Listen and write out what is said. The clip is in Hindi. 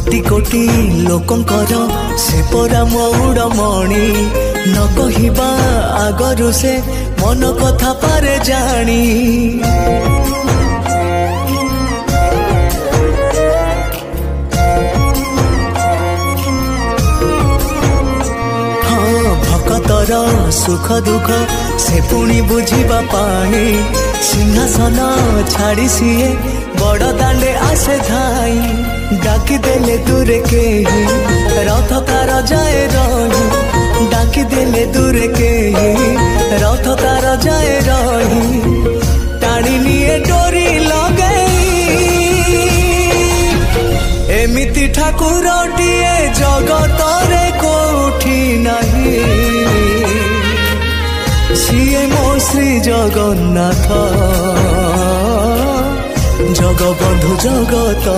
कोटि कोटि लोकंकर से परा मौड़मणि न कहिबा आगरु से मन कथा पारे जानी। हाँ भक्तर सुख दुख से पुणी बुझिबा पाई सिंहासन छाड़ी सीए बड़ दांडे आसे धाई डाकी देले दूरे के ही रथ तार जाए रही डाकी देले दूरे के ही रथ तार जाए रही टाणी निये डोरी लगई एमिति ठाकुरटिए जगतरे कोठी नहीं सिए मो श्री जगन्नाथ जगबंधु जगत।